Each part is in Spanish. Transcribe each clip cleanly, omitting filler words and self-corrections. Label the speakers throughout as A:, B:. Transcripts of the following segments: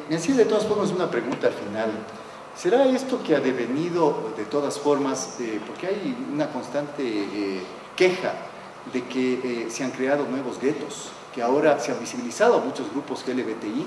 A: Me hacía de todas formas una pregunta al final. ¿Será esto que ha devenido de todas formas, porque hay una constante queja de que se han creado nuevos guetos, que ahora se han visibilizado a muchos grupos LGBTI,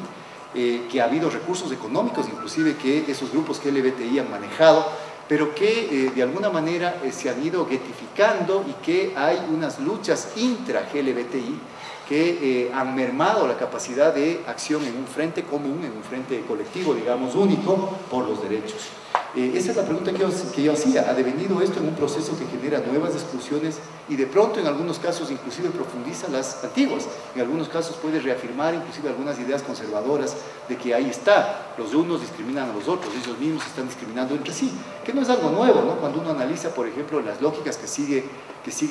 A: que ha habido recursos económicos inclusive que esos grupos LGBTI han manejado, pero que de alguna manera se han ido guetificando y que hay unas luchas intra-LGBTI que han mermado la capacidad de acción en un frente común, en un frente colectivo, digamos, único, por los derechos. Esa es la pregunta que yo hacía. ¿Ha devenido esto en un proceso que genera nuevas exclusiones y de pronto en algunos casos inclusive profundiza las antiguas? En algunos casos puede reafirmar inclusive algunas ideas conservadoras de que ahí está, los unos discriminan a los otros, ellos mismos se están discriminando entre sí, que no es algo nuevo, ¿no? Cuando uno analiza, por ejemplo, las lógicas que sigue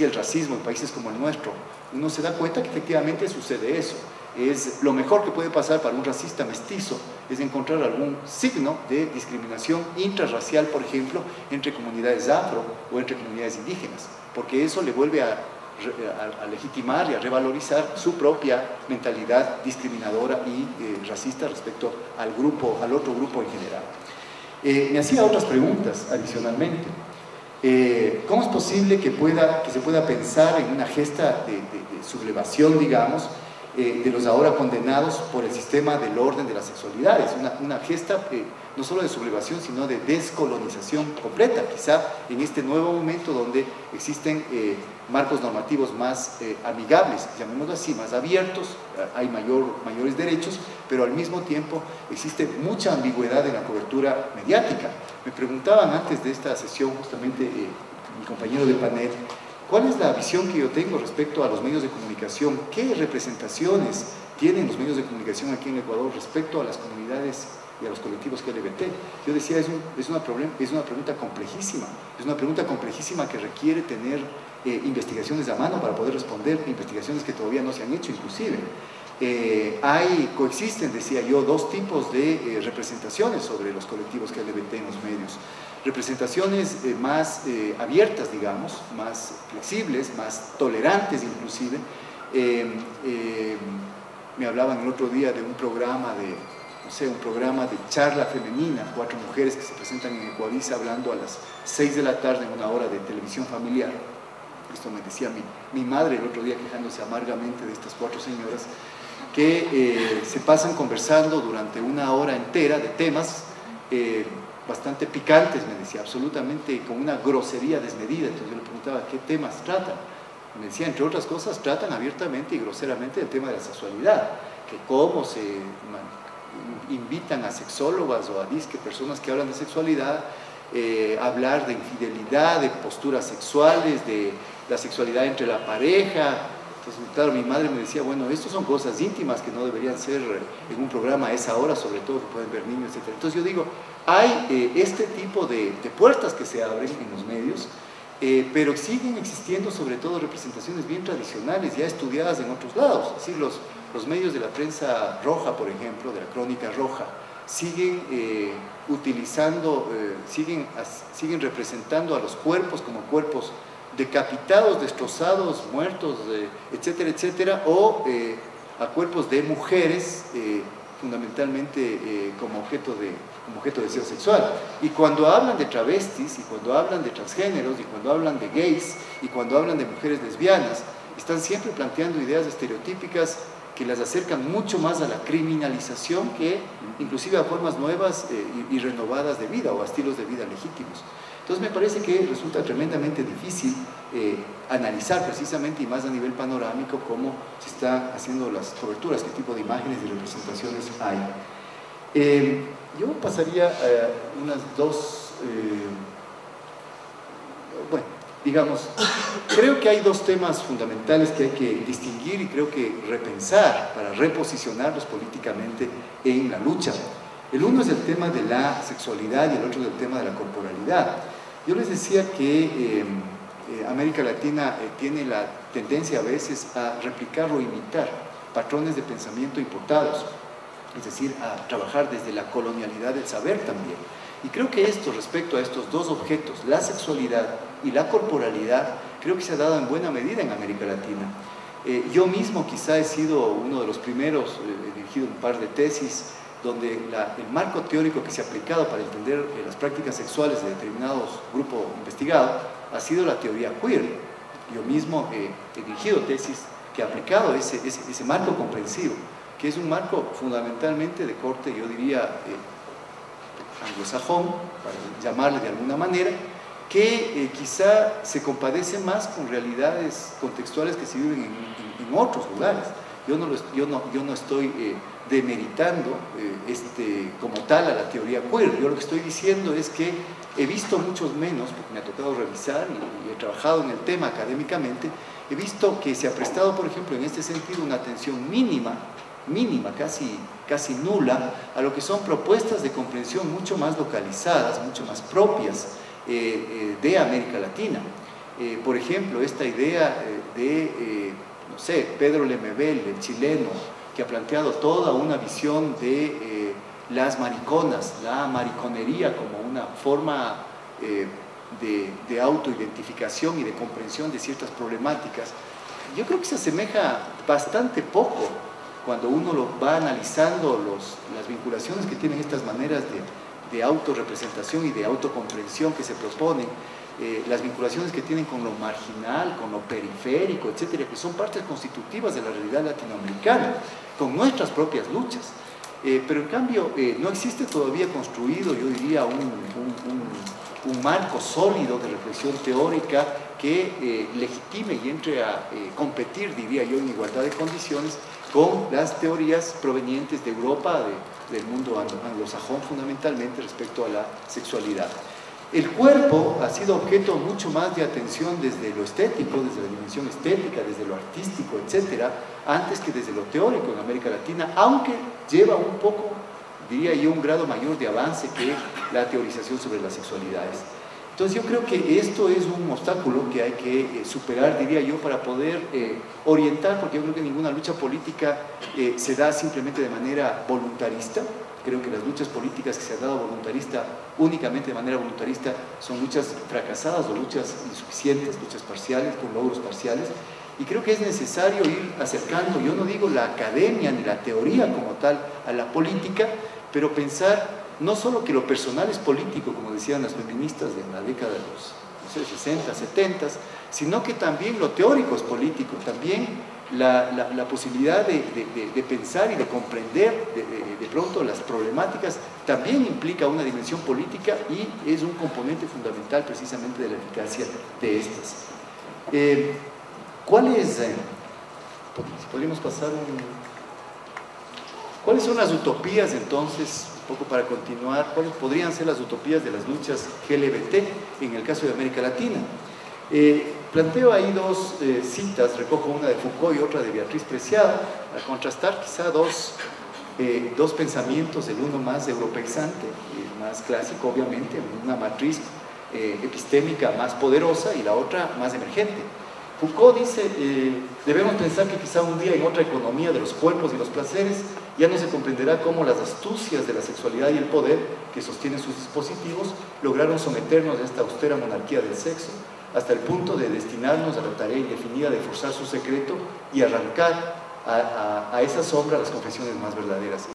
A: el racismo en países como el nuestro, uno se da cuenta que efectivamente sucede eso. Es lo mejor que puede pasar para un racista mestizo, es encontrar algún signo de discriminación intrarracial, por ejemplo, entre comunidades afro o entre comunidades indígenas, porque eso le vuelve a legitimar y a revalorizar su propia mentalidad discriminadora y racista respecto al otro grupo en general. Me hacía otras preguntas adicionalmente. ¿Cómo es posible que se pueda pensar en una gesta de sublevación, digamos, de los ahora condenados por el sistema del orden de las sexualidades? Una gesta no solo de sublevación, sino de descolonización completa, quizá en este nuevo momento donde existen marcos normativos más amigables, llamémoslo así, más abiertos, hay mayores derechos, pero al mismo tiempo existe mucha ambigüedad en la cobertura mediática. Me preguntaban antes de esta sesión, justamente mi compañero de panel, ¿cuál es la visión que yo tengo respecto a los medios de comunicación? ¿Qué representaciones tienen los medios de comunicación aquí en Ecuador respecto a las comunidades y a los colectivos LGBT? Yo decía, es una pregunta complejísima, es una pregunta complejísima que requiere tener investigaciones a mano para poder responder, investigaciones que todavía no se han hecho inclusive. Coexisten, decía yo, dos tipos de representaciones sobre los colectivos LGBT en los medios. Representaciones más abiertas, digamos, más flexibles, más tolerantes inclusive. Me hablaban el otro día de un programa de charla femenina, 4 mujeres que se presentan en Ecuavisa hablando a las 6 de la tarde en una hora de televisión familiar. Esto me decía mi madre el otro día, quejándose amargamente de estas 4 señoras que se pasan conversando durante una hora entera de temas bastante picantes, me decía, absolutamente con una grosería desmedida. Entonces yo le preguntaba, ¿qué temas tratan? Me decía, entre otras cosas, tratan abiertamente y groseramente el tema de la sexualidad, que cómo se invitan a sexólogas o a personas que hablan de sexualidad, hablar de infidelidad, de posturas sexuales, de la sexualidad entre la pareja. Entonces, claro, mi madre me decía, bueno, estas son cosas íntimas que no deberían ser en un programa a esa hora, sobre todo que pueden ver niños, etc. Entonces yo digo, hay este tipo de puertas que se abren en los medios, pero siguen existiendo sobre todo representaciones bien tradicionales, ya estudiadas en otros lados. Es decir, los medios de la prensa roja, por ejemplo, de la crónica roja, siguen utilizando, siguen representando a los cuerpos como cuerpos decapitados, destrozados, muertos, etcétera, etcétera, o a cuerpos de mujeres fundamentalmente como objeto de deseo sexual. Y cuando hablan de travestis, y cuando hablan de transgéneros, y cuando hablan de gays, y cuando hablan de mujeres lesbianas, están siempre planteando ideas estereotípicas que las acercan mucho más a la criminalización que inclusive a formas nuevas y renovadas de vida o a estilos de vida legítimos. Entonces me parece que resulta tremendamente difícil analizar precisamente y más a nivel panorámico cómo se están haciendo las coberturas, qué tipo de imágenes y representaciones hay. Yo pasaría unas dos, digamos, creo que hay dos temas fundamentales que hay que distinguir y creo que repensar para reposicionarlos políticamente en la lucha. El uno es el tema de la sexualidad y el otro es el tema de la corporalidad. Yo les decía que América Latina tiene la tendencia a veces a replicar o imitar patrones de pensamiento importados, es decir, a trabajar desde la colonialidad del saber también. Y creo que esto, respecto a estos dos objetos, la sexualidad y la corporalidad, creo que se ha dado en buena medida en América Latina. Yo mismo quizá he sido uno de los primeros, he dirigido un par de tesis donde el marco teórico que se ha aplicado para entender las prácticas sexuales de determinados grupos investigados ha sido la teoría queer. Yo mismo he dirigido tesis que ha aplicado ese marco comprensivo, que es un marco fundamentalmente de corte, yo diría, anglosajón, para llamarle de alguna manera, que quizá se compadece más con realidades contextuales que se viven en otros lugares. Yo no estoy demeritando como tal a la teoría queer. Yo lo que estoy diciendo es que he visto muchos menos, porque me ha tocado revisar y he trabajado en el tema académicamente, he visto que se ha prestado, por ejemplo, en este sentido una atención mínima, casi nula, a lo que son propuestas de comprensión mucho más localizadas, mucho más propias de América Latina. Por ejemplo, esta idea no sé, Pedro Lemebel, el chileno, que ha planteado toda una visión de las mariconas, la mariconería como una forma de autoidentificación y de comprensión de ciertas problemáticas. Yo creo que se asemeja bastante poco cuando uno lo va analizando las vinculaciones que tienen estas maneras de autorrepresentación y de autocomprensión que se proponen, las vinculaciones que tienen con lo marginal, con lo periférico, etcétera, que son partes constitutivas de la realidad latinoamericana, con nuestras propias luchas. Pero en cambio no existe todavía construido, yo diría, un marco sólido de reflexión teórica que legitime y entre a competir, diría yo, en igualdad de condiciones con las teorías provenientes de Europa, del mundo anglosajón fundamentalmente respecto a la sexualidad. El cuerpo ha sido objeto mucho más de atención desde lo estético, desde la dimensión estética, desde lo artístico, etcétera, antes que desde lo teórico en América Latina, aunque lleva un poco, diría yo, un grado mayor de avance que la teorización sobre las sexualidades. Entonces yo creo que esto es un obstáculo que hay que superar, diría yo, para poder orientar, porque yo creo que ninguna lucha política se da simplemente de manera voluntarista. Creo que las luchas políticas que se han dado únicamente de manera voluntarista son luchas fracasadas o luchas insuficientes, luchas parciales, con logros parciales. Y creo que es necesario ir acercando, yo no digo la academia ni la teoría como tal a la política, pero pensar no solo que lo personal es político, como decían las feministas en la década de los, no sé, 60, 70, sino que también lo teórico es político, también la posibilidad de pensar y de comprender de pronto las problemáticas también implica una dimensión política y es un componente fundamental precisamente de la eficacia de estas. Podríamos pasar ¿Cuáles son las utopías entonces, un poco para continuar, cuáles podrían ser las utopías de las luchas LGBT en el caso de América Latina? Planteo ahí dos citas, recojo una de Foucault y otra de Beatriz Preciado, a contrastar quizá dos pensamientos, el uno más europeizante, más clásico obviamente, una matriz epistémica más poderosa y la otra más emergente. Foucault dice, debemos pensar que quizá un día en otra economía de los cuerpos y los placeres ya no se comprenderá cómo las astucias de la sexualidad y el poder que sostienen sus dispositivos lograron someternos a esta austera monarquía del sexo, hasta el punto de destinarnos a la tarea indefinida de forzar su secreto y arrancar a esa sombra las confesiones más verdaderas.